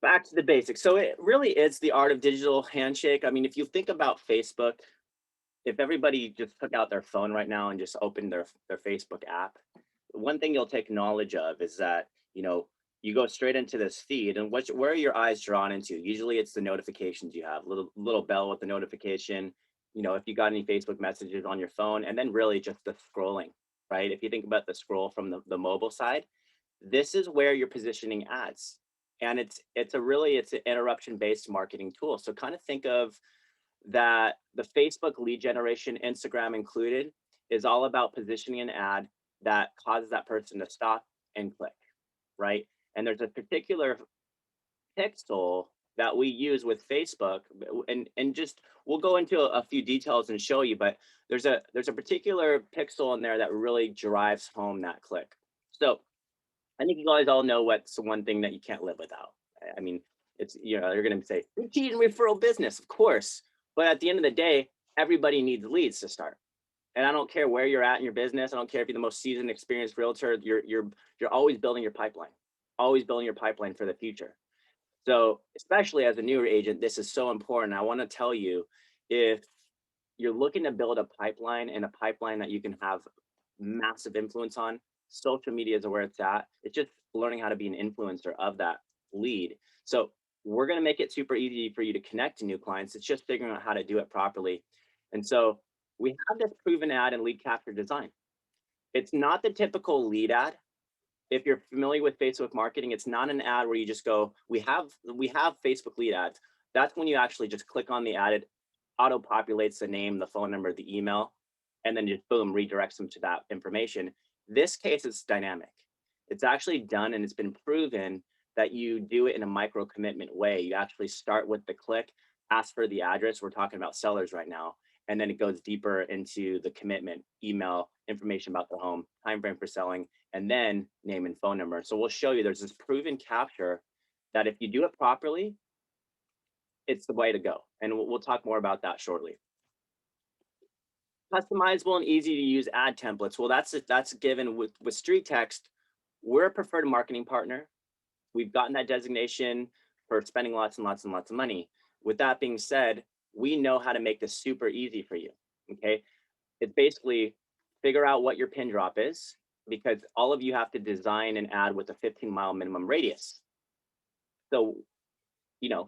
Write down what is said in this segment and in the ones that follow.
Back to the basics. So it really is the art of digital handshake. I mean, if you think about Facebook, if everybody just took out their phone right now and just opened their Facebook app, one thing you'll take knowledge of is that, you go straight into this feed and where are your eyes drawn into? Usually it's the notifications you have, little bell with the notification, if you got any Facebook messages on your phone, and then really just the scrolling, right? If you think about the scroll from the mobile side, this is where you're positioning ads. And it's an interruption based marketing tool. So kind of think of that the Facebook lead generation, Instagram included, is all about positioning an ad that causes that person to stop and click, right? And there's a particular pixel that we use with Facebook, and just we'll go into a few details and show you, but there's a particular pixel in there that really drives home that click. So I think you guys all know what's the one thing that you can't live without. I mean, it's, you're going to say repeat and referral business, of course. But at the end of the day, everybody needs leads to start. And I don't care where you're at in your business. I don't care if you're the most seasoned, experienced realtor. You're always building your pipeline, always building your pipeline for the future. So especially as a newer agent, this is so important. I want to tell you, if you're looking to build a pipeline, and a pipeline that you can have massive influence on, social media is where it's at. It's just learning how to be an influencer of that lead. So we're going to make it super easy for you to connect to new clients. It's just figuring out how to do it properly. And so we have this proven ad and lead capture design. It's not the typical lead ad. If you're familiar with Facebook marketing, it's not an ad where you just go, we have Facebook lead ads. That's when you actually just click on the ad, it auto populates the name, the phone number, the email, and then just boom, redirects them to that information. This case is dynamic. It's actually done, and it's been proven that you do it in a micro commitment way. You actually start with the click, ask for the address. We're talking about sellers right now. And then it goes deeper into the commitment, email, information about the home, time frame for selling, and then name and phone number. So we'll show you there's this proven capture that if you do it properly, it's the way to go. And we'll talk more about that shortly. Customizable and easy to use ad templates. Well, that's given with StreetText. We're a preferred marketing partner. We've gotten that designation for spending lots and lots and lots of money. With that being said, we know how to make this super easy for you, okay? It's basically figure out what your pin drop is, because all of you have to design an ad with a 15-mile minimum radius. So,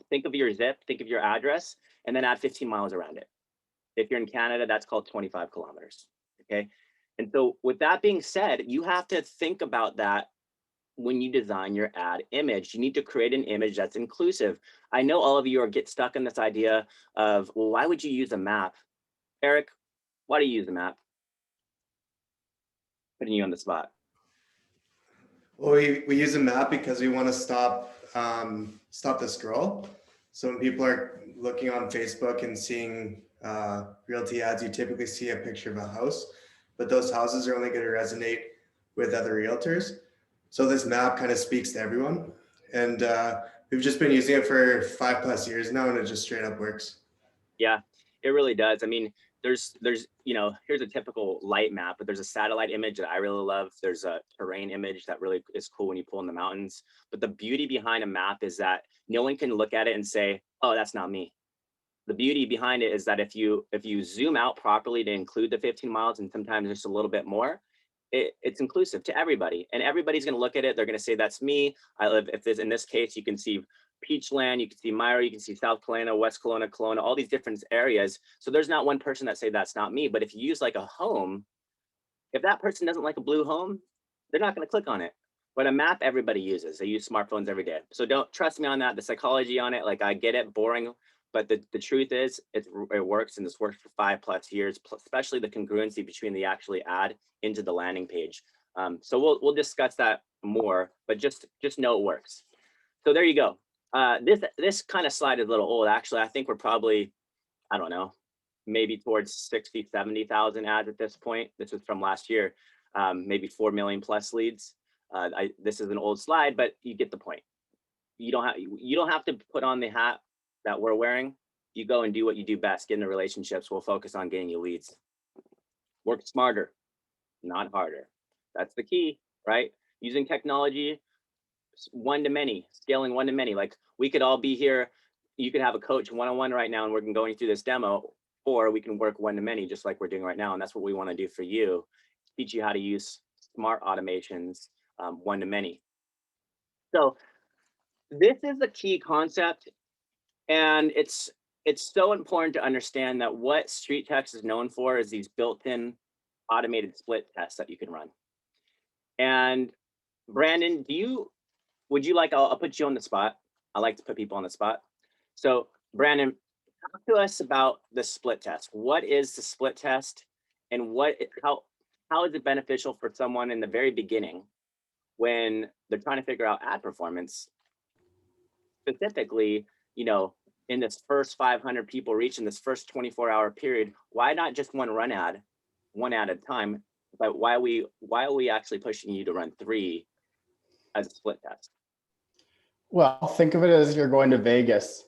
think of your zip, think of your address, and then add 15 miles around it. If you're in Canada, that's called 25 kilometers, okay? And so with that being said, you have to think about that when you design your ad image. You need to create an image that's inclusive. I know all of you get stuck in this idea of, well, why would you use a map? Eric, why do you use a map? Putting you on the spot. Well, we use a map because we want to stop the scroll. So when people are looking on Facebook and seeing realty ads, you typically see a picture of a house, but those houses are only going to resonate with other realtors. So this map kind of speaks to everyone. And we've just been using it for 5+ years now, and it just straight up works. Yeah, it really does. I mean, there's here's a typical light map, but there's a satellite image that I really love. There's a terrain image that really is cool when you pull in the mountains. But the beauty behind a map is that no one can look at it and say, oh, that's not me. The beauty behind it is that if you zoom out properly to include the 15 miles and sometimes just a little bit more, it's inclusive to everybody, and everybody's going to look at it. They're going to say, that's me. I live, if there's, in this case, you can see Peachland, you can see Myra, you can see South Kelowna, West Kelowna, Kelowna, all these different areas. So there's not one person that say that's not me. But if you use like a home, if that person doesn't like a blue home, they're not going to click on it. But a map, everybody uses. They use smartphones every day. So don't trust me on that. The psychology on it, like, I get it, boring. But the truth is, it works, and this worked for 5+ years, especially the congruency between the actually ad into the landing page. So we'll discuss that more, but just know it works. So there you go. This kind of slide is a little old. Actually, I think we're probably, I don't know, maybe towards 60, 70,000 ads at this point. This is from last year, maybe 4 million plus leads. This is an old slide, but you get the point. You don't have to put on the hat that we're wearing. You go and do what you do best, get into relationships. We'll focus on getting you leads. Work smarter, not harder. That's the key, right? Using technology, one to many, scaling one to many. Like we could all be here. You could have a coach one-on-one right now and we're going through this demo, or we can work one to many just like we're doing right now. And that's what we want to do for you. Teach you how to use smart automations one to many. So this is a key concept, and it's so important to understand that what StreetText is known for is these built-in automated split tests that you can run. And Brandon, would you like, I'll put you on the spot. I like to put people on the spot. So Brandon, talk to us about the split test. What is the split test, and how is it beneficial for someone in the very beginning when they're trying to figure out ad performance, specifically, in this first 500 people reach in this first 24-hour period? Why not just one ad at a time? But why are we actually pushing you to run 3 as a split test? Well, think of it as you're going to Vegas.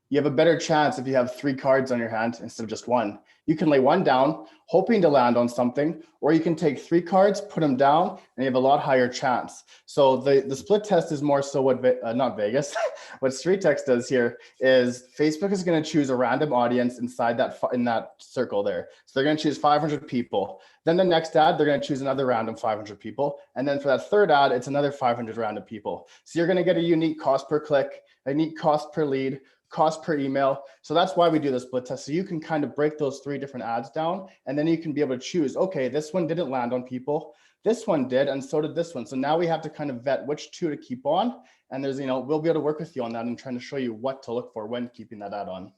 You have a better chance if you have 3 cards on your hand instead of just one. You can lay one down, hoping to land on something, or you can take 3 cards, put them down, and you have a lot higher chance. So the split test is more so what, not Vegas, what StreetText does here is Facebook is going to choose a random audience inside in that circle there. So they're going to choose 500 people. Then the next ad, they're going to choose another random 500 people. And then for that third ad, it's another 500 random people. So you're going to get a unique cost per click, a unique cost per lead, cost per email. So that's why we do the split test. So you can kind of break those 3 different ads down, and then you can be able to choose, okay, this one didn't land on people, this one did, and so did this one. So now we have to kind of vet which 2 to keep on. And there's, we'll be able to work with you on that and trying to show you what to look for when keeping that ad on.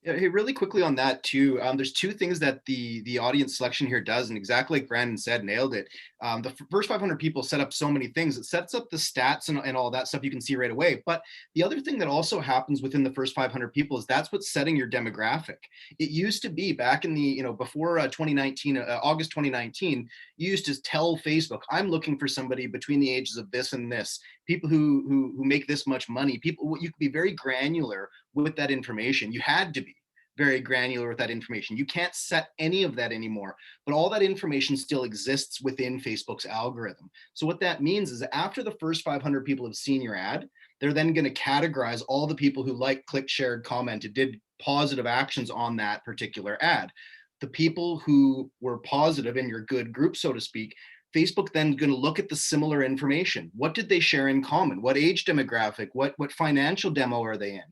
Yeah, hey, really quickly on that too, there's 2 things that the audience selection here does, and exactly like Brandon said, nailed it. The first 500 people set up so many things. It sets up the stats and all that stuff you can see right away. But the other thing that also happens within the first 500 people is that's what's setting your demographic. It used to be back in the, before 2019, August 2019, you used to tell Facebook, I'm looking for somebody between the ages of this and this, people who make this much money, people, you could be very granular with that information. You had to be very granular with that information. You can't set any of that anymore, but all that information still exists within Facebook's algorithm. So what that means is that after the first 500 people have seen your ad, they're then going to categorize all the people who liked, clicked, shared, commented, did positive actions on that particular ad. The people who were positive in your good group, so to speak, Facebook then going to look at the similar information. What did they share in common? What age demographic? What financial demo are they in?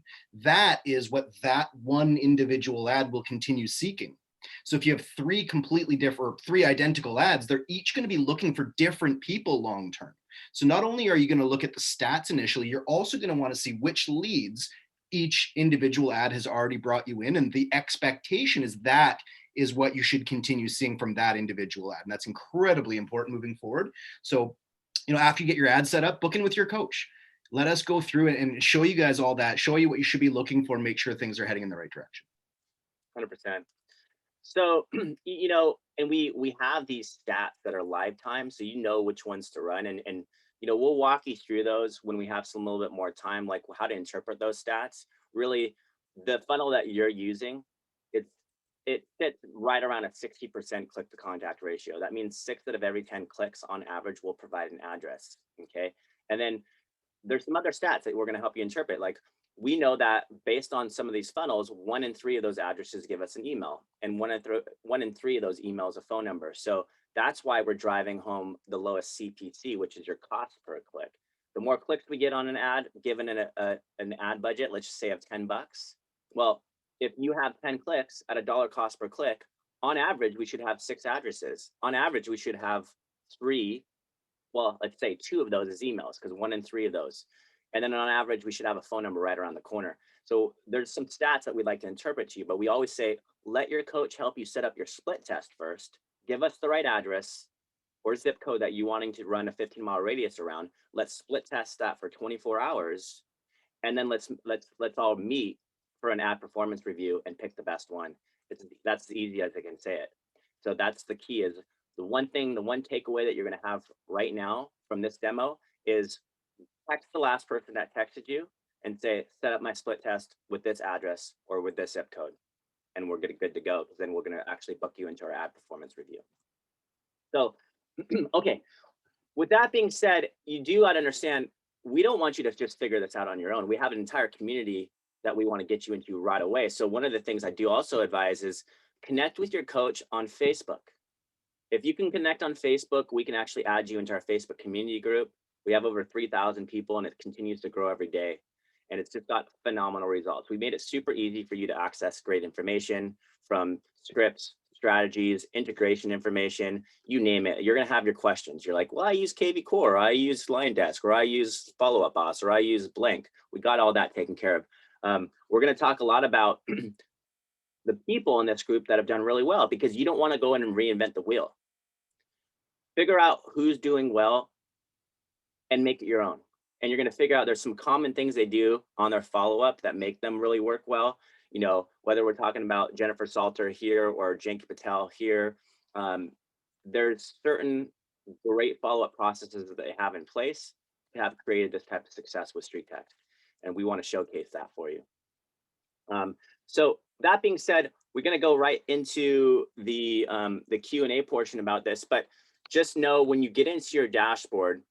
That is what that one individual ad will continue seeking. So if you have 3 completely different, or 3 identical ads, they're each going to be looking for different people long term. So not only are you going to look at the stats initially, you're also going to want to see which leads each individual ad has already brought you in. And the expectation is that is what you should continue seeing from that individual ad. And that's incredibly important moving forward. So, after you get your ad set up, book in with your coach. Let us go through it and show you guys all that, show you what you should be looking for, and make sure things are heading in the right direction. 100%. So, and we have these stats that are live time, so which ones to run, and we'll walk you through those when we have some little bit more time, like how to interpret those stats. Really, the funnel that you're using, it fits right around a 60% click to contact ratio. That means 6 out of every 10 clicks on average will provide an address. Okay, and then there's some other stats that we're going to help you interpret. Like, we know that based on some of these funnels, 1 in 3 of those addresses give us an email, and 1 in 3 of those emails a phone number. So that's why we're driving home the lowest CPC, which is your cost per click. The more clicks we get on an ad, given an ad budget, let's just say of $10, well, if you have 10 clicks at $1 cost per click, on average, we should have 6 addresses. On average, we should have 3. Well, let's say 2 of those is emails, because 1 in 3 of those. And then on average, we should have a phone number right around the corner. So there's some stats that we'd like to interpret to you, but we always say, let your coach help you set up your split test first. Give us the right address or zip code that you wanting to run a 15-mile radius around. Let's split test that for 24 hours. And then let's all meet for an ad performance review and pick the best one. That's as easy as I can say it. So that's the key. Is the one takeaway that you're going to have right now from this demo is text the last person that texted you and say, set up my split test with this address or with this zip code, and we're good to go, because then we're going to actually book you into our ad performance review. So okay, with that being said, you do got to understand we don't want you to just figure this out on your own. We have an entire community that we want to get you into right away. So one of the things I do also advise is connect with your coach on Facebook. If you can connect on Facebook, we can actually add you into our Facebook community group. We have over 3,000 people and it continues to grow every day. And it's just got phenomenal results. We made it super easy for you to access great information from scripts, strategies, integration information, you name it. You're going to have your questions. You're like, well, I use KV Core, or I use Line Desk, or I use Follow Up Boss, or I use Blank. We got all that taken care of. We're going to talk a lot about the people in this group that have done really well, because you don't want to go in and reinvent the wheel. Figure out who's doing well and make it your own. And you're going to figure out there's some common things they do on their follow-up that make them really work well. You know, whether we're talking about Jennifer Salter here or Janky Patel here, there's certain great follow-up processes that they have in place to have created this type of success with StreetText. And we want to showcase that for you. So that being said, we're going to go right into the Q&A portion about this, but just know when you get into your dashboard,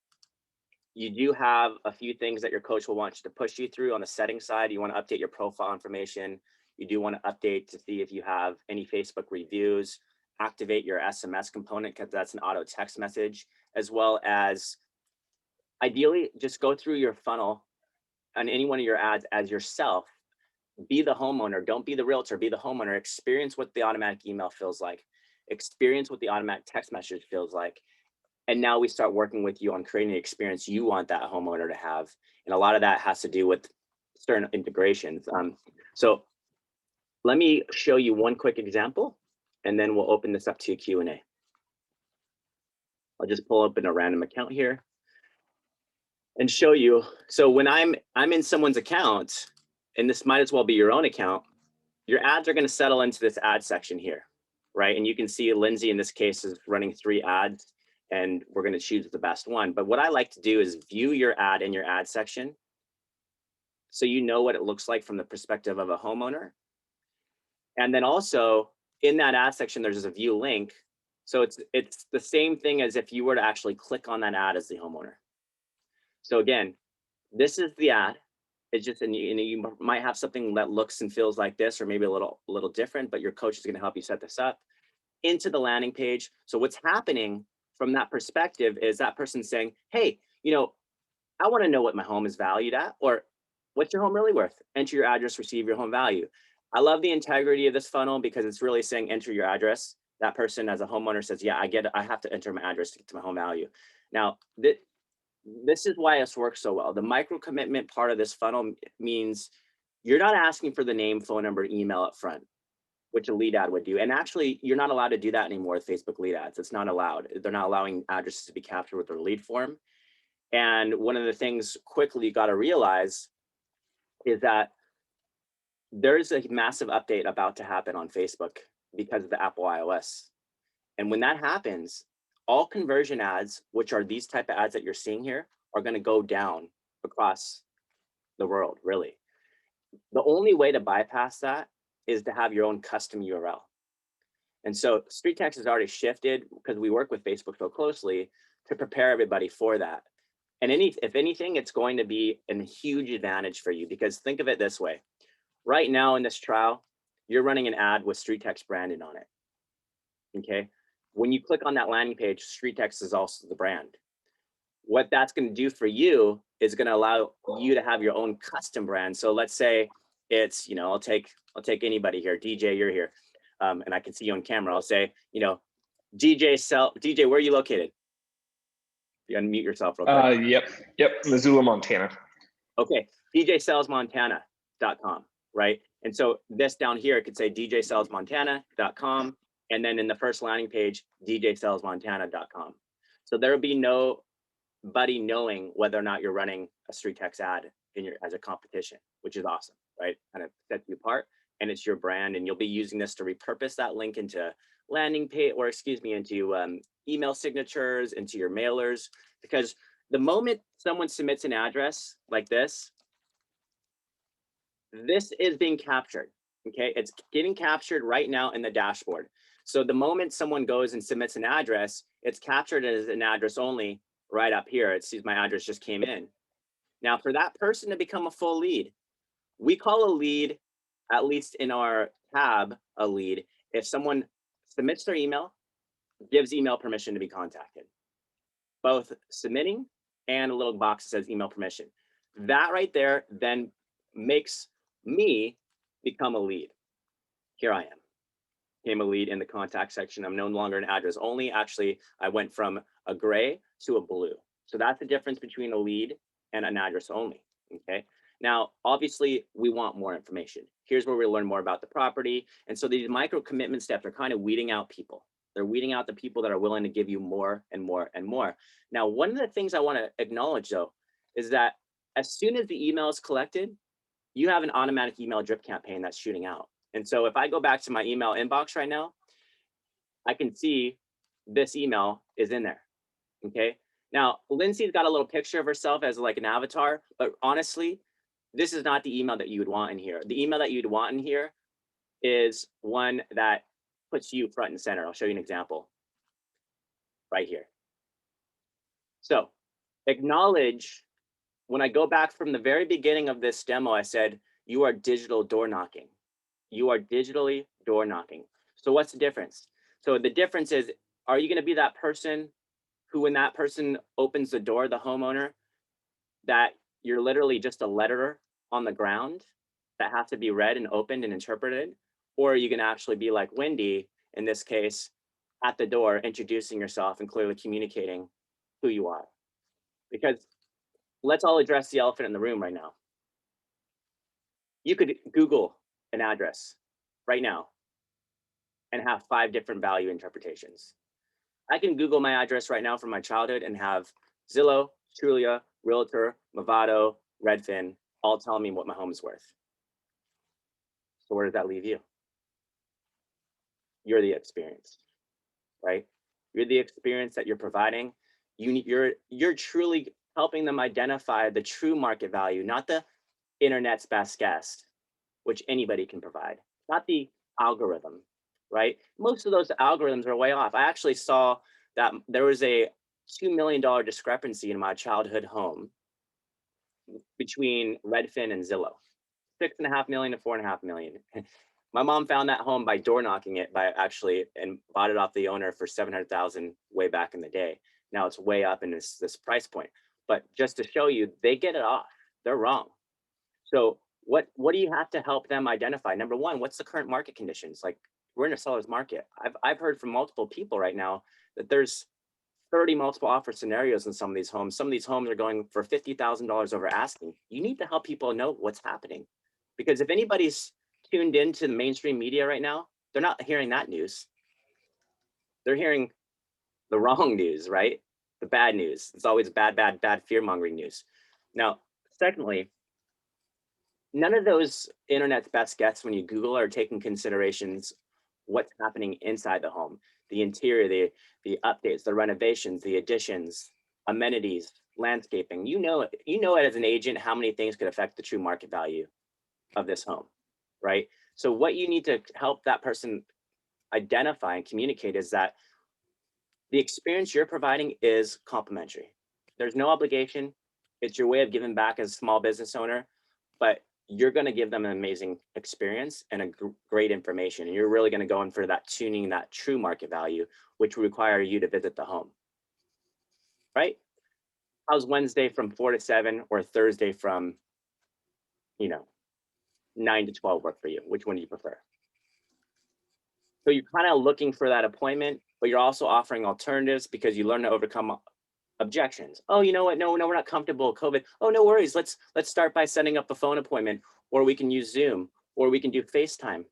you do have a few things that your coach will want you to push you through on the settings side. You want to update your profile information. You do want to update to see if you have any Facebook reviews, activate your SMS component because that's an auto text message, as well as ideally just go through your funnel on any one of your ads as yourself. Be the homeowner, don't be the realtor, be the homeowner. Experience what the automatic email feels like. Experience what the automatic text message feels like. And now we start working with you on creating the experience you want that homeowner to have. And a lot of that has to do with certain integrations. So let me show you one quick example, and then we'll open this up to a Q&A. I'll just pull open a random account here and show you. So when I'm in someone's account, and this might as well be your own account, your ads are going to settle into this ad section here, right? And you can see Lindsay in this case is running 3 ads, and we're going to choose the best one. But what I like to do is view your ad in your ad section so you know what it looks like from the perspective of a homeowner. And then also in that ad section, there's a view link. So it's the same thing as if you were to actually click on that ad as the homeowner. So again, this is the ad. It's just, and you might have something that looks and feels like this, or maybe a little different, but your coach is going to help you set this up into the landing page. So what's happening from that perspective is that person saying, hey, you know, I want to know what my home is valued at, or what's your home really worth? Enter your address, receive your home value. I love the integrity of this funnel because it's really saying enter your address. That person as a homeowner says, yeah, I get it. I have to enter my address to get to my home value. Now, this is why this works so well. The micro commitment part of this funnel means you're not asking for the name, phone number, email up front, which a lead ad would do. And actually, you're not allowed to do that anymore with Facebook lead ads. It's not allowed. They're not allowing addresses to be captured with their lead form. And one of the things quickly you got to realize is that there's a massive update about to happen on Facebook because of the Apple iOS. And when that happens, all conversion ads, which are these type of ads that you're seeing here, are going to go down across the world, really. The only way to bypass that is to have your own custom URL. And so StreetText has already shifted, because we work with Facebook so closely, to prepare everybody for that. And if anything, it's going to be a huge advantage for you, because think of it this way. Right now in this trial, you're running an ad with StreetText branded on it, okay? When you click on that landing page, StreetText is also the brand. What that's going to do for you is going to allow you to have your own custom brand. So let's say it's, you know, I'll take anybody here. DJ, you're here, and I can see you on camera. I'll say, you know, DJ, where are you located? You unmute yourself real quick. Yep, Missoula, Montana. Okay, djsellsmontana.com, right? And so this down here, it could say djsellsmontana.com. And then in the first landing page, djsellsmontana.com. So there will be nobody knowing whether or not you're running a StreetText ad as a competition, which is awesome, right? Kind of sets you apart, and it's your brand, and you'll be using this to repurpose that link into landing page, or excuse me, into email signatures, into your mailers, because the moment someone submits an address like this is being captured, okay? It's getting captured right now in the dashboard. So the moment someone goes and submits an address, it's captured as an address only right up here. It sees my address just came in. Now, for that person to become a full lead, we call a lead, at least in our tab, a lead, if someone submits their email, gives email permission to be contacted, both submitting and a little box that says email permission. That right there then makes me become a lead. Here I am, became a lead in the contact section. I'm no longer an address only. Actually, I went from a gray to a blue. So that's the difference between a lead and an address only, okay? Now, obviously, we want more information. Here's where we learn more about the property. And so these micro commitment steps are kind of weeding out people. They're weeding out the people that are willing to give you more and more and more. Now, one of the things I want to acknowledge, though, is that as soon as the email is collected, you have an automatic email drip campaign that's shooting out. And so if I go back to my email inbox right now, I can see this email is in there, okay? Now, Lindsay's got a little picture of herself as like an avatar, but honestly, this is not the email that you would want in here. The email that you'd want in here is one that puts you front and center. I'll show you an example right here. So acknowledge, when I go back from the very beginning of this demo, I said, you are digital door knocking. You are digitally door knocking. So what's the difference? So the difference is, are you going to be that person who, when that person opens the door, the homeowner, that you're literally just a letterer on the ground that has to be read and opened and interpreted? Or are you going to actually be like Wendy, in this case, at the door, introducing yourself and clearly communicating who you are? Because let's all address the elephant in the room right now. You could Google an address right now and have 5 different value interpretations. I can Google my address right now from my childhood and have Zillow, Trulia, Realtor, Movado, Redfin, all telling me what my home is worth. So where does that leave you? You're the experience, right? You're the experience that you're providing. You're truly helping them identify the true market value, not the internet's best guess, which anybody can provide, not the algorithm, right? Most of those algorithms are way off. I actually saw that there was a $2 million discrepancy in my childhood home between Redfin and Zillow, 6.5 million to 4.5 million. My mom found that home by door knocking it and bought it off the owner for 700,000 way back in the day. Now it's way up in this price point. But just to show you, they get it off. They're wrong. So what do you have to help them identify? Number one, what's the current market conditions? Like, we're in a seller's market. I've heard from multiple people right now that there's 30 multiple offer scenarios in some of these homes. Some of these homes are going for $50,000 over asking. You need to help people know what's happening. Because if anybody's tuned into the mainstream media right now, they're not hearing that news. They're hearing the wrong news, right? The bad news. It's always bad fear-mongering news. Now, secondly, none of those internet's best guess when you Google are taking considerations what's happening inside the home, the interior, the updates, the renovations, the additions, amenities, landscaping. You know it as an agent how many things could affect the true market value of this home, right? So what you need to help that person identify and communicate is that the experience you're providing is complimentary. There's no obligation. It's your way of giving back as a small business owner, but you're going to give them an amazing experience and great information. And you're really going to go in for that tuning, that true market value, which will require you to visit the home, right? How's Wednesday from 4 to 7 or Thursday from, 9 to 12 work for you? Which one do you prefer? So you're kind of looking for that appointment, but you're also offering alternatives because you learn to overcome objections. Oh, you know what? No, we're not comfortable with COVID. Oh, no worries. Let's start by setting up a phone appointment, or we can use Zoom, or we can do FaceTime.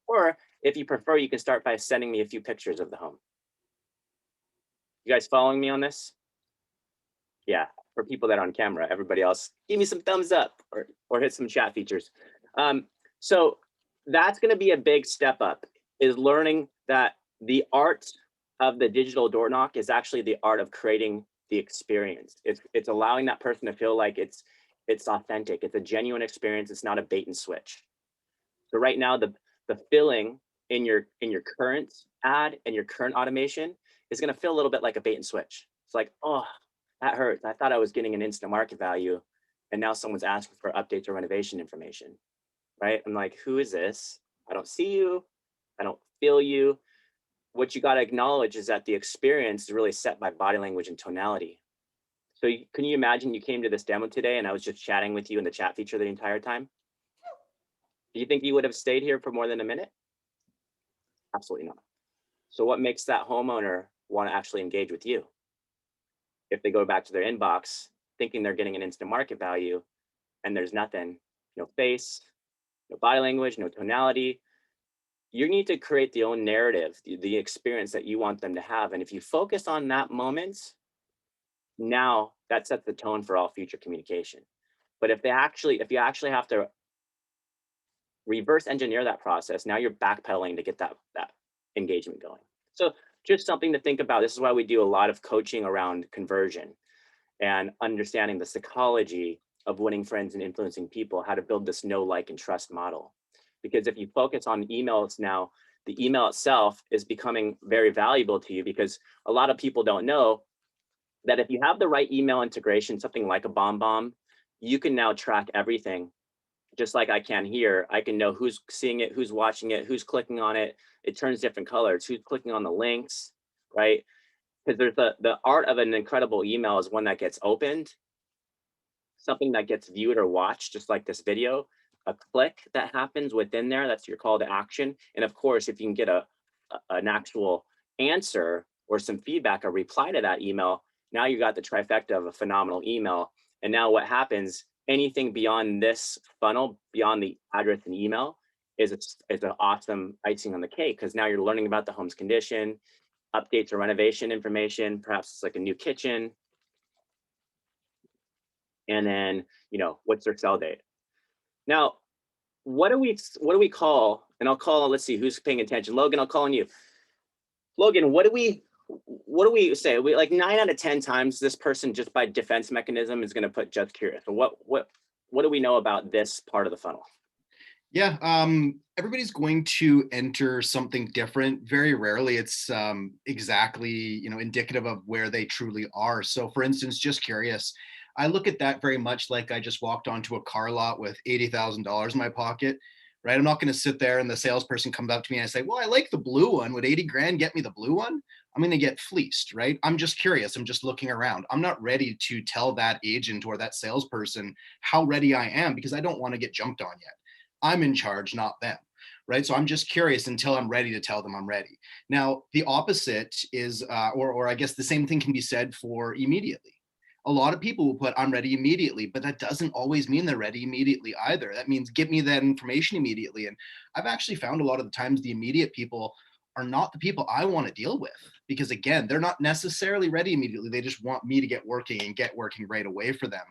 Or if you prefer, you can start by sending me a few pictures of the home. You guys following me on this? Yeah, for people that are on camera, everybody else, give me some thumbs up or hit some chat features. So that's going to be a big step up, is learning that the art of the digital door knock is actually the art of creating the experience. It's allowing that person to feel like it's authentic. It's a genuine experience. It's not a bait and switch. So right now, the filling in your current ad and your current automation is going to feel a little bit like a bait and switch. It's like, oh, that hurts. I thought I was getting an instant market value, And now someone's asking for updates or renovation information, right? I'm like, who is this? I don't see you. I don't feel you. What you got to acknowledge is that the experience is really set by body language and tonality. So can you imagine you came to this demo today and I was just chatting with you in the chat feature the entire time? Do you think you would have stayed here for more than a minute? Absolutely not. So what makes that homeowner want to actually engage with you? If they go back to their inbox thinking they're getting an instant market value and there's nothing, no face, no body language, no tonality, you need to create the own narrative, the experience that you want them to have. And if you focus on that moment, now that sets the tone for all future communication. But if you actually have to reverse engineer that process, now you're backpedaling to get that engagement going. So just something to think about. This is why we do a lot of coaching around conversion and understanding the psychology of winning friends and influencing people, how to build this know, like, and trust model. Because if you focus on emails now, the email itself is becoming very valuable to you, because a lot of people don't know that if you have the right email integration, something like a BombBomb, you can now track everything. Just like I can here, I can know who's seeing it, who's watching it, who's clicking on it. It turns different colors, who's clicking on the links, right? Because there's the art of an incredible email is one that gets opened, something that gets viewed or watched, just like this video, a click that happens within there, that's your call to action. And of course, if you can get an actual answer or some feedback, a reply to that email, now you got the trifecta of a phenomenal email. And now what happens, anything beyond this funnel, beyond the address and email, is an awesome icing on the cake, because now you're learning about the home's condition, updates or renovation information, perhaps it's like a new kitchen, and then, what's their sell date. Now, what do we call, and I'll call, let's see who's paying attention. Logan, I'll call on you. Logan, what do we say? We, like 9 out of 10 times, this person, just by defense mechanism, is going to put just curious. So what do we know about this part of the funnel? Yeah, everybody's going to enter something different. Very rarely it's exactly, indicative of where they truly are. So for instance, just curious, I look at that very much like I just walked onto a car lot with $80,000 in my pocket, right? I'm not going to sit there and the salesperson comes up to me and I say, well, I like the blue one. Would 80 grand get me the blue one? I'm going to get fleeced, right? I'm just curious. I'm just looking around. I'm not ready to tell that agent or that salesperson how ready I am, because I don't want to get jumped on yet. I'm in charge, not them, right? So I'm just curious until I'm ready to tell them I'm ready. Now, the opposite is, or I guess the same thing can be said for immediately. A lot of people will put, I'm ready immediately, but that doesn't always mean they're ready immediately either. That means give me that information immediately. And I've actually found a lot of the times the immediate people are not the people I want to deal with, because again, they're not necessarily ready immediately. They just want me to get working and get working right away for them.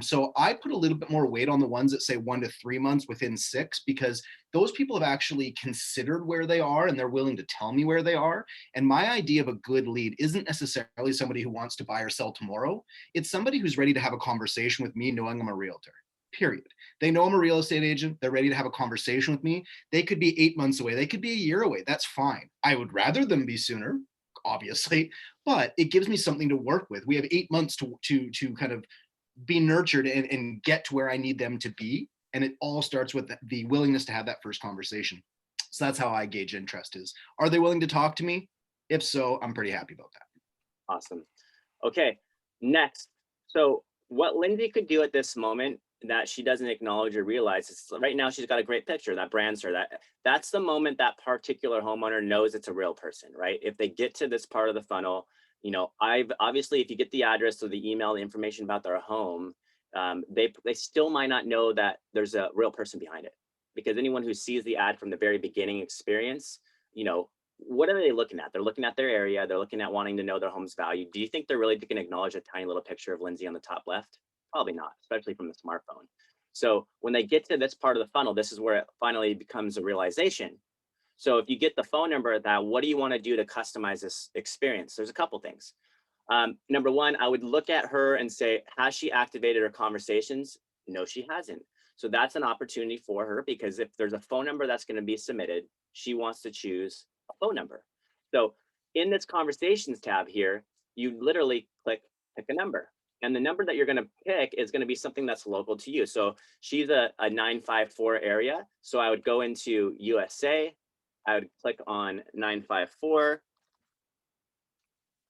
So I put a little bit more weight on the ones that say 1 to 3 months within 6, because those people have actually considered where they are and they're willing to tell me where they are. And my idea of a good lead isn't necessarily somebody who wants to buy or sell tomorrow. It's somebody who's ready to have a conversation with me, knowing I'm a realtor. Period. They know I'm a real estate agent. They're ready to have a conversation with me. They could be 8 months away. They could be a year away. That's fine. I would rather them be sooner, obviously, but it gives me something to work with. We have 8 months to kind of be nurtured and get to where I need them to be. And it all starts with the willingness to have that first conversation. So that's how I gauge interest is, are they willing to talk to me? If so, I'm pretty happy about that. Awesome. Okay, next. So what Lindsay could do at this moment that she doesn't acknowledge or realize is, right now she's got a great picture that brands her. That's the moment that particular homeowner knows it's a real person, right? If they get to this part of the funnel, obviously, if you get the address or the email, the information about their home, they still might not know that there's a real person behind it, because anyone who sees the ad from the very beginning experience, what are they looking at? They're looking at their area. They're looking at wanting to know their home's value. Do you think they're really going to acknowledge a tiny little picture of Lindsay on the top left? Probably not, especially from the smartphone. So when they get to this part of the funnel, this is where it finally becomes a realization. So if you get the phone number at that, what do you want to do to customize this experience? There's a couple things. Number one, I would look at her and say, has she activated her conversations? No, she hasn't. So that's an opportunity for her, because if there's a phone number that's going to be submitted, she wants to choose a phone number. So in this conversations tab here, you literally click pick a number. And the number that you're going to pick is going to be something that's local to you. So she's a 954 area. So I would go into USA. I would click on 954.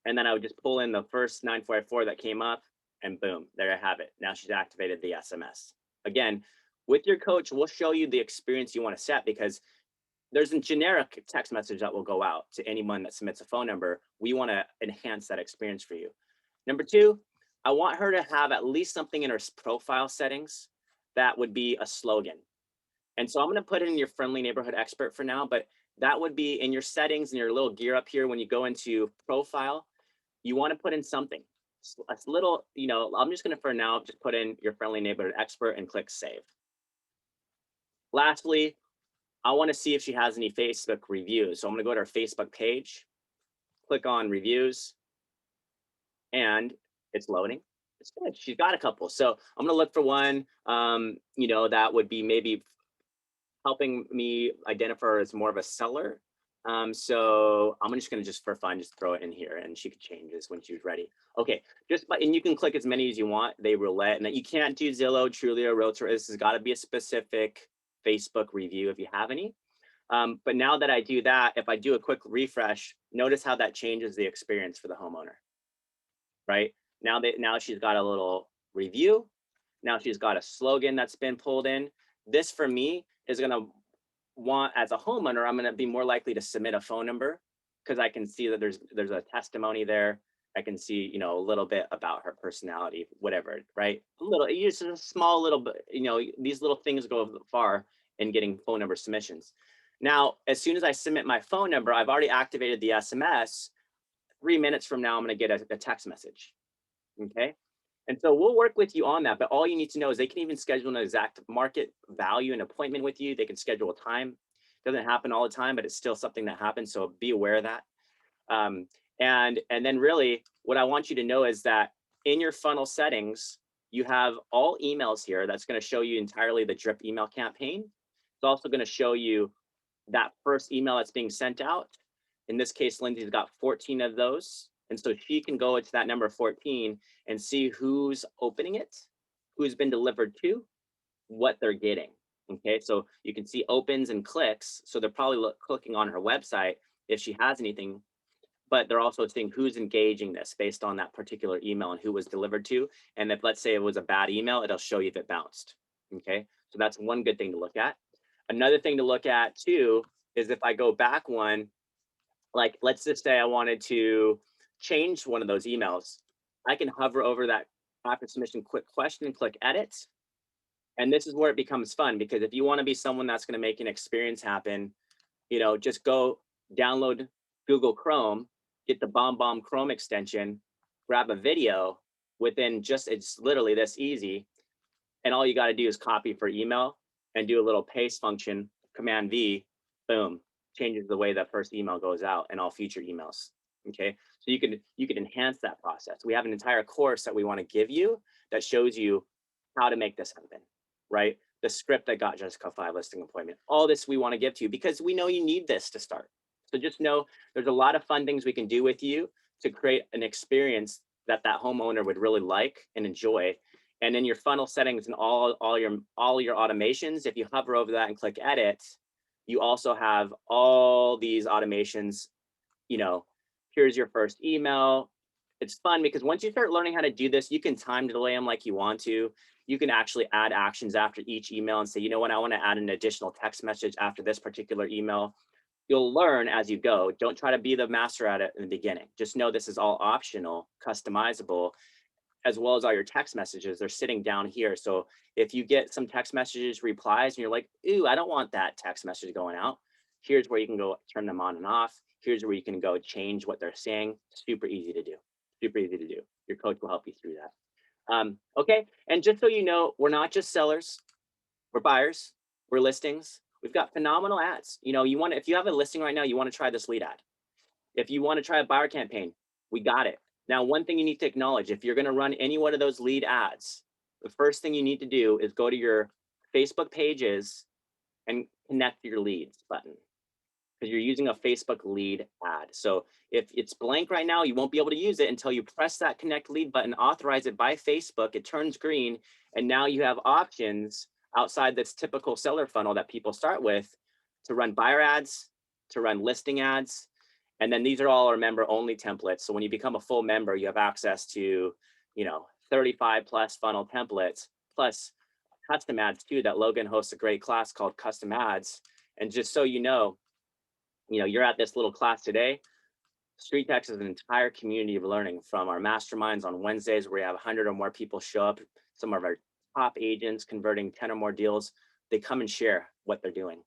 And then I would just pull in the first 954 that came up, and boom, there I have it. Now she's activated the SMS. Again, with your coach, we'll show you the experience you want to set, because there's a generic text message that will go out to anyone that submits a phone number. We want to enhance that experience for you. Number two, I want her to have at least something in her profile settings that would be a slogan. And so I'm going to put in your friendly neighborhood expert for now, but that would be in your settings and your little gear up here. When you go into profile, you want to put in something. A little, I'm just going to for now just put in your friendly neighborhood expert and click save. Lastly, I want to see if she has any Facebook reviews. So I'm going to go to her Facebook page, click on reviews, and it's loading. It's good. She's got a couple. So I'm going to look for one, that would be maybe helping me identify her as more of a seller. So I'm just going to for fun, just throw it in here, and she could change this when she's ready. Okay, and you can click as many as you want. They roulette, and that you can't do Zillow, Trulia, Realtor. This has got to be a specific Facebook review if you have any. But now that I do that, if I do a quick refresh, notice how that changes the experience for the homeowner, right? Now she's got a little review. Now she's got a slogan that's been pulled in. This for me is going to as a homeowner, I'm going to be more likely to submit a phone number, because I can see that there's a testimony there. I can see, a little bit about her personality, whatever, right? Just a small little bit, these little things go far in getting phone number submissions. Now, as soon as I submit my phone number, I've already activated the SMS. 3 minutes from now, I'm going to get a text message. Okay. And so we'll work with you on that. But all you need to know is they can even schedule an exact market value and appointment with you. They can schedule a time. It doesn't happen all the time, but it's still something that happens. So be aware of that. And then really what I want you to know is that in your funnel settings, you have all emails here. That's going to show you entirely the drip email campaign. It's also going to show you that first email that's being sent out. In this case, Lindsay's got 14 of those. And so she can go into that number 14 and see who's opening it, who's been delivered to, what they're getting. Okay, so you can see opens and clicks. So they're probably clicking on her website if she has anything, but they're also seeing who's engaging this based on that particular email and who was delivered to. And if, let's say, it was a bad email, it'll show you if it bounced. Okay, so that's one good thing to look at. Another thing to look at too is if I go back one, like let's just say I wanted to change one of those emails, I can hover over that after submission quick question and click edit. And this is where it becomes fun, because if you want to be someone that's going to make an experience happen, just go download Google Chrome, get the Bomb Chrome extension, grab a video it's literally this easy. And all you got to do is copy for email and do a little paste function, Command V, boom, changes the way that first email goes out and all future emails. Okay, so you can enhance that process. We have an entire course that we want to give you that shows you how to make this happen, right? The script that got Jessica 5 listing appointment, all this we want to give to you because we know you need this to start. So just know there's a lot of fun things we can do with you to create an experience that homeowner would really like and enjoy. And in your funnel settings and all your automations, if you hover over that and click edit, you also have all these automations. Here's your first email. It's fun because once you start learning how to do this, you can time delay them like you want to. You can actually add actions after each email and say, you know what, I want to add an additional text message after this particular email. You'll learn as you go. Don't try to be the master at it in the beginning. Just know this is all optional, customizable, as well as all your text messages. They're sitting down here. So if you get some text messages, replies, and you're like, ooh, I don't want that text message going out, here's where you can go turn them on and off. Here's where you can go change what they're saying. Super easy to do. Super easy to do. Your coach will help you through that. Okay, and just so you know, we're not just sellers. We're buyers. We're listings. We've got phenomenal ads. If you have a listing right now, you want to try this lead ad. If you want to try a buyer campaign, we got it. Now, one thing you need to acknowledge, if you're going to run any one of those lead ads, the first thing you need to do is go to your Facebook pages and connect your leads button. because you're using a Facebook lead ad. So if it's blank right now, you won't be able to use it until you press that connect lead button, authorize it by Facebook, it turns green, and now you have options outside this typical seller funnel that people start with to run buyer ads, to run listing ads. And then these are all our member only templates. So when you become a full member, you have access to, 35 plus funnel templates, plus custom ads too, that Logan hosts a great class called Custom Ads. And just so you know, you're at this little class today. StreetText is an entire community of learning, from our masterminds on Wednesdays where we have 100 or more people show up, some of our top agents converting 10 or more deals. They come and share what they're doing.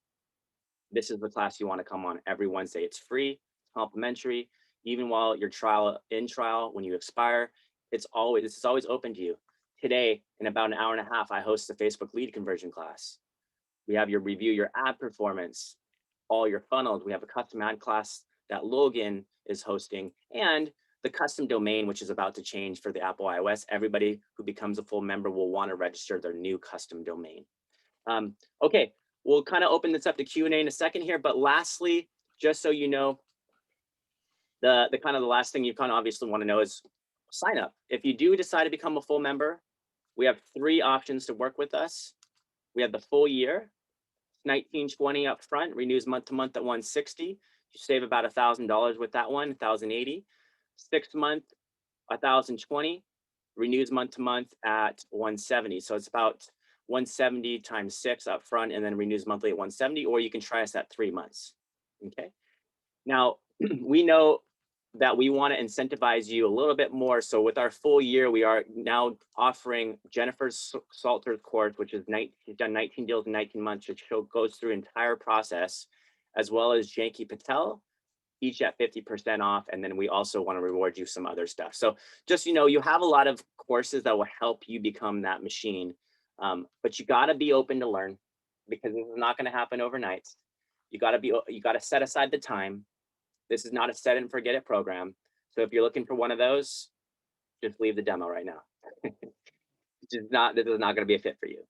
This is the class you want to come on every Wednesday. It's free, it's complimentary. Even while you're in trial, when you expire, this is always open to you. Today, in about an hour and a half, I host the Facebook lead conversion class. We have you review your ad performance, all your funnels. We have a custom ad class that Logan is hosting, and the custom domain, which is about to change for the Apple iOS. Everybody who becomes a full member will want to register their new custom domain. Okay, we'll kind of open this up to Q&A in a second here, but lastly, just so you know, the last thing you kind of obviously want to know is sign up. If you do decide to become a full member, we have 3 options to work with us. We have the full year, $19.20 up front, renews month to month at $160. You save about $1,000 with that one, $1,080. 6 month, $1,020, renews month to month at $170. So it's about $170 times 6 up front, and then renews monthly at $170. Or you can try us at 3 months. Okay. Now we know that we want to incentivize you a little bit more. So with our full year, we are now offering Jennifer Salter's course, which is she's done 19 deals in 19 months, which goes through entire process, as well as Janky Patel, each at 50% off. And then we also want to reward you some other stuff. So just, you have a lot of courses that will help you become that machine. But you got to be open to learn, because this is not going to happen overnight. You got to set aside the time. This is not a set and forget it program. So if you're looking for one of those, just leave the demo right now. This is not going to be a fit for you.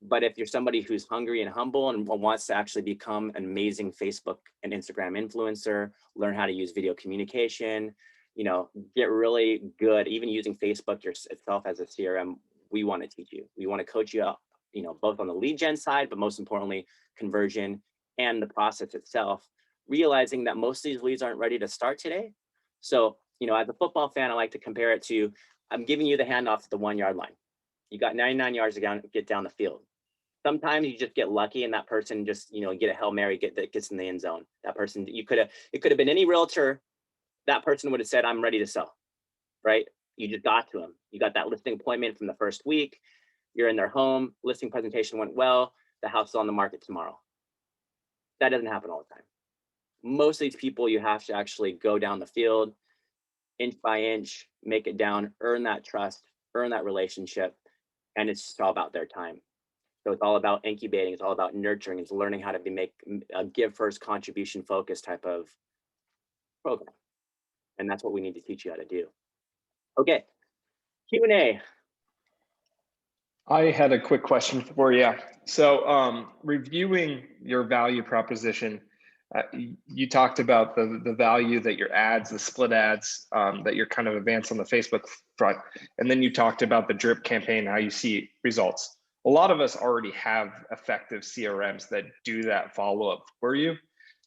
But if you're somebody who's hungry and humble and wants to actually become an amazing Facebook and Instagram influencer, learn how to use video communication, get really good, even using Facebook itself as a CRM, we want to teach you. We want to coach you up, both on the lead gen side, but most importantly, conversion and the process itself, realizing that most of these leads aren't ready to start today. So, as a football fan, I like to compare it to, I'm giving you the handoff at the 1 yard line. You got 99 yards to get down the field. Sometimes you just get lucky and that person just, get a Hail Mary, gets in the end zone. That person, it could have been any realtor. That person would have said, I'm ready to sell, right? You just got to them. You got that listing appointment from the first week. You're in their home, listing presentation went well. The house is on the market tomorrow. That doesn't happen all the time. Most of these people, you have to actually go down the field, inch by inch, make it down, earn that trust, earn that relationship. And it's just all about their time. So it's all about incubating. It's all about nurturing. It's learning how to make a give first, contribution focused type of program. And that's what we need to teach you how to do. Okay, Q&A. I had a quick question for you. So reviewing your value proposition, you talked about the value that your ads, the split ads, that you're kind of advanced on the Facebook front. And then you talked about the drip campaign, how you see results. A lot of us already have effective CRMs that do that follow-up for you.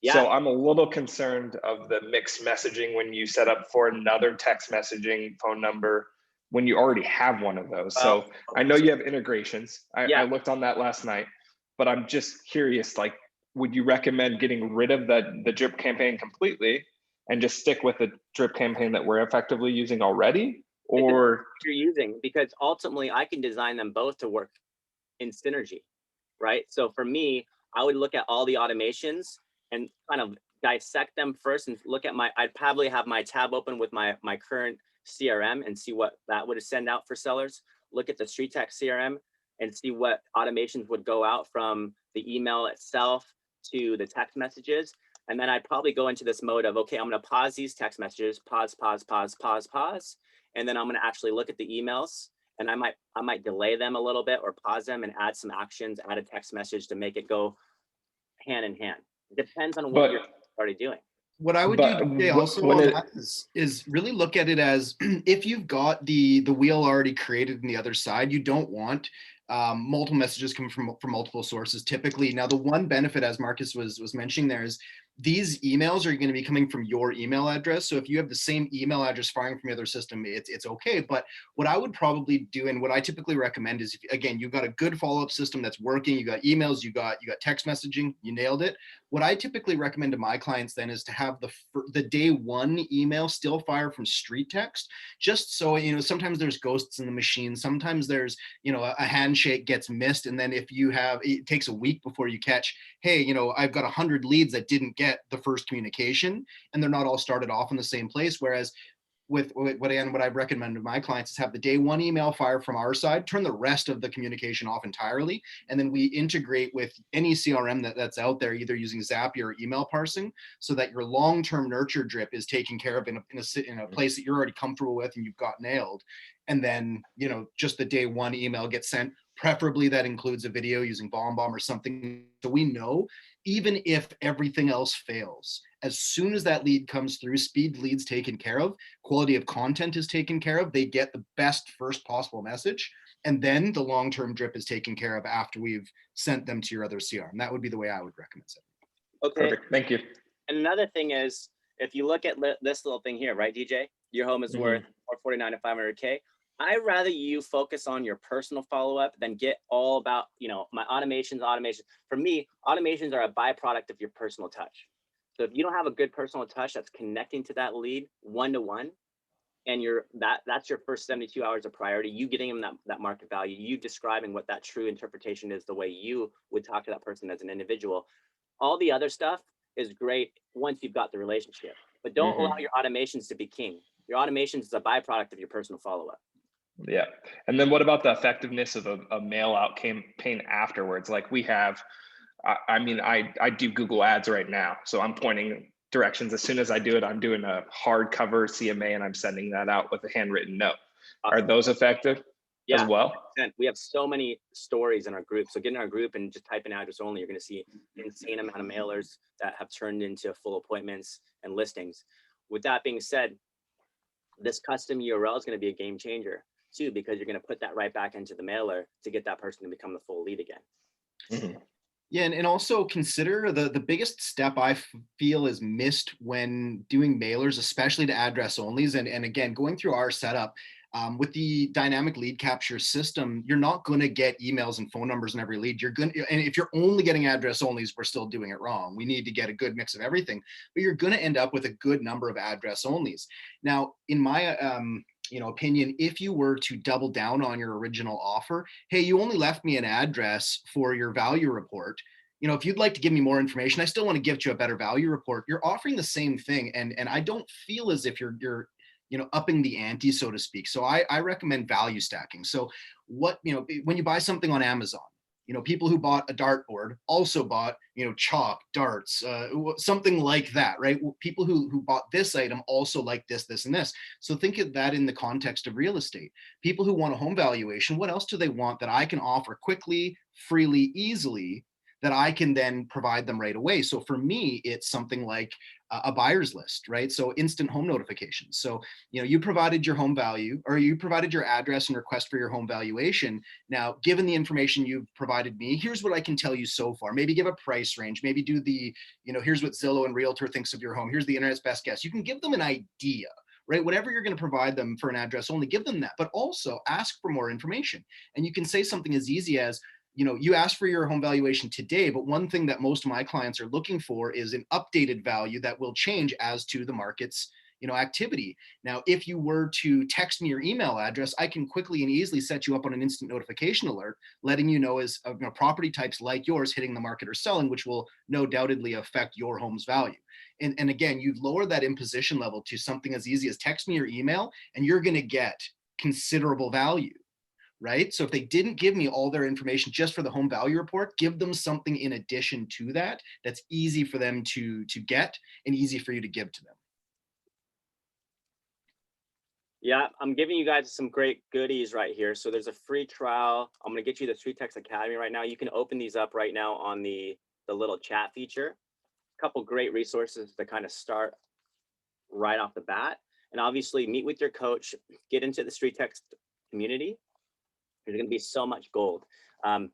Yeah. So I'm a little concerned of the mixed messaging when you set up for another text messaging phone number when you already have one of those. So I know you have integrations. I looked on that last night, but I'm just curious, would you recommend getting rid of the drip campaign completely and just stick with the drip campaign that we're effectively using already? Or you're using, because ultimately I can design them both to work in synergy, right? So for me, I would look at all the automations and kind of dissect them first and look at I'd probably have my tab open with my current CRM and see what that would send out for sellers. Look at the StreetText CRM and see what automations would go out from the email itself to the text messages. And then I'd probably go into this mode of, okay, I'm going to pause these text messages, pause. And then I'm going to actually look at the emails, and I might delay them a little bit or pause them and add some actions, add a text message to make it go hand in hand. It depends on what already doing. What I would But do, Jay, also when on it, that is really look at it as if you've got the wheel already created on the other side, you don't want multiple messages coming from multiple sources typically. Now, the one benefit, as Marcus was mentioning there, is these emails are going to be coming from your email address. So if you have the same email address firing from the other system, it's okay. But what I would probably do, and what I typically recommend, is, again, you've got a good follow-up system that's working, you got emails, you got text messaging, you nailed it. What I typically recommend to my clients then is to have the day one email still fire from StreetText, just so, sometimes there's ghosts in the machine. Sometimes there's, a handshake gets missed. And then if it takes a week before you catch, hey, I've got 100 leads that didn't get the first communication, and they're not all started off in the same place. Whereas with what I've recommended to my clients is have the day one email fire from our side, turn the rest of the communication off entirely, and then we integrate with any CRM that's out there, either using Zapier or email parsing, so that your long-term nurture drip is taken care of in a place that you're already comfortable with and you've got nailed. And then, just the day one email gets sent. Preferably that includes a video using BombBomb or something, so we know, even if everything else fails, as soon as that lead comes through, speed leads taken care of, quality of content is taken care of, they get the best first possible message, and then the long-term drip is taken care of after we've sent them to your other CRM. That would be the way I would recommend it. Okay. perfect, thank you. And another thing is, if you look at this little thing here, right, DJ, your home is worth 449 to 500K. I'd rather you focus on your personal follow-up than get all about, my automations. For me, automations are a byproduct of your personal touch. So if you don't have a good personal touch that's connecting to that lead one-to-one, and that's your first 72 hours of priority, you getting them that market value, you describing what that true interpretation is, the way you would talk to that person as an individual. All the other stuff is great once you've got the relationship, but don't allow your automations to be king. Your automations is a byproduct of your personal follow-up. Yeah. And then what about the effectiveness of a mail out campaign afterwards? Like we have, I do Google ads right now. So I'm pointing directions. As soon as I do it, I'm doing a hardcover CMA and I'm sending that out with a handwritten note. Are those effective as well? We have so many stories in our group. So get in our group and just type in address only. You're going to see an insane amount of mailers that have turned into full appointments and listings. With that being said, this custom URL is going to be a game changer too, because you're going to put that right back into the mailer to get that person to become the full lead again. Yeah, and also consider the biggest step I feel is missed when doing mailers, especially to address onlys. And again, going through our setup, with the dynamic lead capture system, you're not going to get emails and phone numbers in every lead. And if you're only getting address onlys, we're still doing it wrong. We need to get a good mix of everything, but you're going to end up with a good number of address onlys. Now, in my opinion, if you were to double down on your original offer, hey, you only left me an address for your value report. If you'd like to give me more information, I still want to give you a better value report. You're offering the same thing, and I don't feel as if you're upping the ante, so to speak. So I recommend value stacking. So when you buy something on Amazon, people who bought a dartboard also bought, chalk, darts, something like that, right? People who bought this item also like this, and this. So think of that in the context of real estate. People who want a home valuation, what else do they want that I can offer quickly, freely, easily, that I can then provide them right away? So for me, it's something like a buyer's list, right? So instant home notifications. So, you provided your home value, or you provided your address and request for your home valuation. Now, given the information you've provided me, here's what I can tell you so far. Maybe give a price range, maybe do the, here's what Zillow and Realtor thinks of your home. Here's the internet's best guess. You can give them an idea, right? Whatever you're going to provide them for an address only, give them that, but also ask for more information. And you can say something as easy as, you asked for your home valuation today, but one thing that most of my clients are looking for is an updated value that will change as to the market's, activity. Now, if you were to text me your email address, I can quickly and easily set you up on an instant notification alert, letting you know as property types like yours hitting the market or selling, which will no doubtedly affect your home's value. And again, you'd lower that imposition level to something as easy as text me your email, and you're going to get considerable value. Right? So if they didn't give me all their information just for the home value report, give them something in addition to that that's easy for them to get and easy for you to give to them. Yeah, I'm giving you guys some great goodies right here. So there's a free trial. I'm going to get you the StreetText Academy right now. You can open these up right now on the little chat feature. couple great resources to kind of start right off the bat. And obviously meet with your coach, get into the StreetText community. There's going to be so much gold. And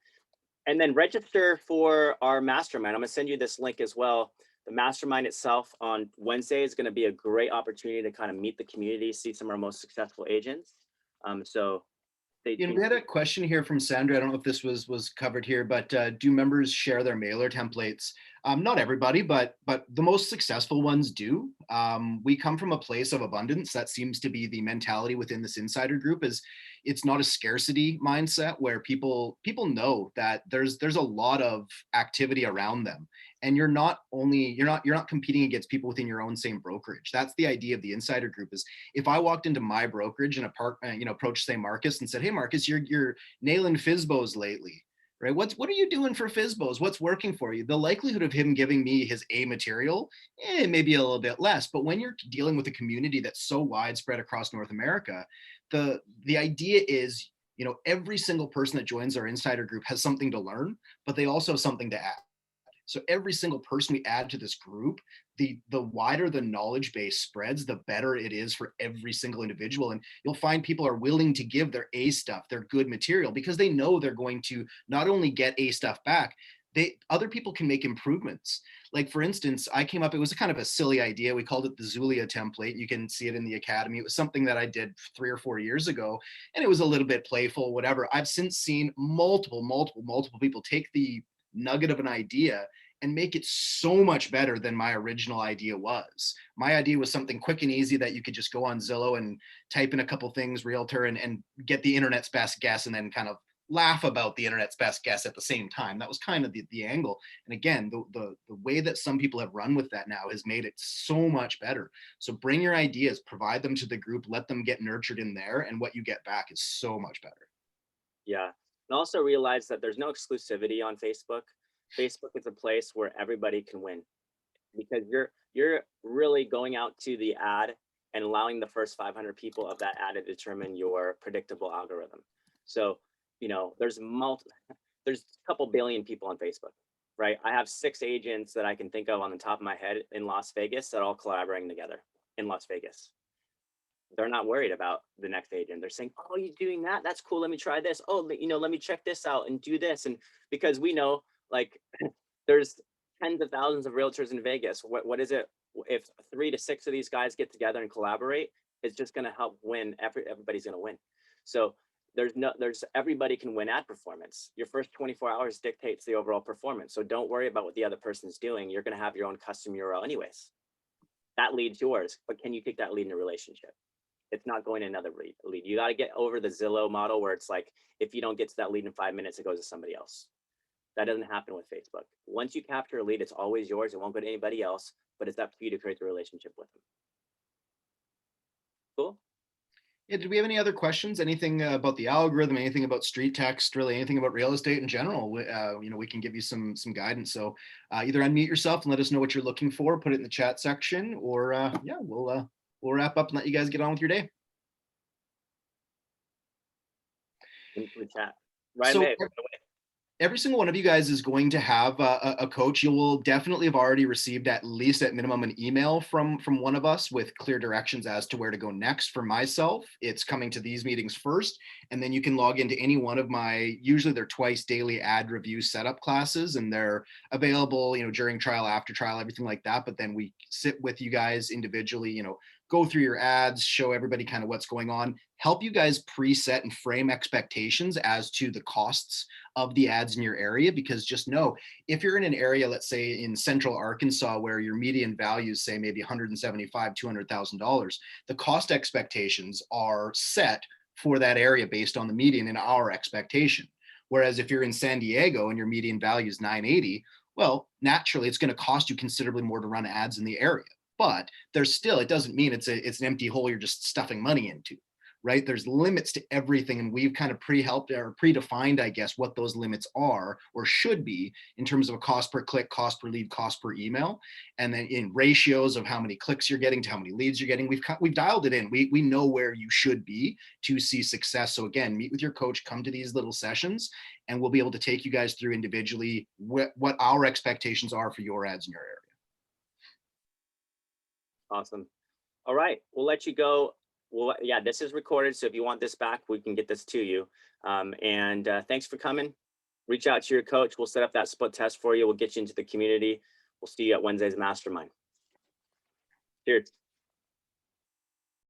then register for our mastermind. I'm going to send you this link as well. The mastermind itself on Wednesday is going to be a great opportunity to kind of meet the community, see some of our most successful agents. So stay tuned. We had a question here from Sandra. I don't know if this was covered here, but do members share their mailer templates? Not everybody, but the most successful ones do. We come from a place of abundance. That seems to be the mentality within this insider group. Is it's not a scarcity mindset where people know that there's a lot of activity around them, and you're not competing against people within your own same brokerage. That's the idea of the insider group. Is if I walked into my brokerage and approached say Markus and said, hey Markus, you're nailing FSBOs lately, right? What are you doing for FSBOs? What's working for you? The likelihood of him giving me his A material, maybe a little bit less. But when you're dealing with a community that's so widespread across North America, the idea is, every single person that joins our insider group has something to learn, but they also have something to add. So every single person we add to this group, the wider the knowledge base spreads, the better it is for every single individual. And you'll find people are willing to give their A stuff, their good material, because they know they're going to not only get A stuff back, other people can make improvements. Like for instance, I came up, it was kind of a silly idea. We called it the Zulia template. You can see it in the academy. It was something that I did 3 or 4 years ago, and it was a little bit playful, whatever. I've since seen multiple people take the nugget of an idea and make it so much better than my original idea was. My idea was something quick and easy that you could just go on Zillow and type in a couple things, realtor, and get the internet's best guess, and then kind of laugh about the internet's best guess at the same time. That was kind of the angle. And again, the way that some people have run with that now has made it so much better. So bring your ideas, provide them to the group, let them get nurtured in there, and what you get back is so much better. Yeah. And also realize that there's no exclusivity on Facebook. Facebook is a place where everybody can win, because you're really going out to the ad and allowing the first 500 people of that ad to determine your predictable algorithm. So, there's a couple billion people on Facebook, right? I have 6 agents that I can think of on the top of my head in Las Vegas that are all collaborating together in Las Vegas. They're not worried about the next agent. They're saying, oh, you're doing that? That's cool. Let me try this. Oh, let me check this out and do this. And because we know, like, there's tens of thousands of realtors in Vegas. What is it? If 3 to 6 of these guys get together and collaborate, it's just going to help win. Everybody's going to win. So there's everybody can win ad performance. Your first 24 hours dictates the overall performance. So don't worry about what the other person's doing. You're going to have your own custom URL anyways. That lead's yours, but can you take that lead in a relationship? It's not going to another lead. You got to get over the Zillow model where it's like, if you don't get to that lead in 5 minutes, it goes to somebody else. That doesn't happen with Facebook. Once you capture a lead, it's always yours. It won't go to anybody else, but it's up to you to create the relationship with them. Cool. Yeah, did we have any other questions? Anything about the algorithm, anything about StreetText, really anything about real estate in general? We can give you some guidance. So either unmute yourself and let us know what you're looking for, put it in the chat section, or we'll wrap up and let you guys get on with your day. Into the chat. Right So, away. every single one of you guys is going to have a coach. You will definitely have already received at least at minimum an email from one of us with clear directions as to where to go next. For myself, it's coming to these meetings first, and then you can log into any one of my, usually they're twice daily ad review setup classes, and they're available, during trial, after trial, everything like that. But then we sit with you guys individually, go through your ads, show everybody kind of what's going on, help you guys preset and frame expectations as to the costs of the ads in your area. Because just know, if you're in an area, let's say in central Arkansas, where your median values say maybe $175,000, $200,000, the cost expectations are set for that area based on the median in our expectation. Whereas if you're in San Diego and your median value is 980, well, naturally it's going to cost you considerably more to run ads in the area. But there's still, it doesn't mean it's an empty hole you're just stuffing money into, right? There's limits to everything, and we've kind of predefined, I guess, what those limits are or should be in terms of a cost per click, cost per lead, cost per email, and then in ratios of how many clicks you're getting to how many leads you're getting. We've dialed it in. We know where you should be to see success. So again, meet with your coach, come to these little sessions, and we'll be able to take you guys through individually what our expectations are for your ads in your area. Awesome. All right, we'll let you go. Well, yeah, this is recorded, so if you want this back, we can get this to you. Thanks for coming. Reach out to your coach. We'll set up that split test for you. We'll get you into the community. We'll see you at Wednesday's mastermind. Cheers.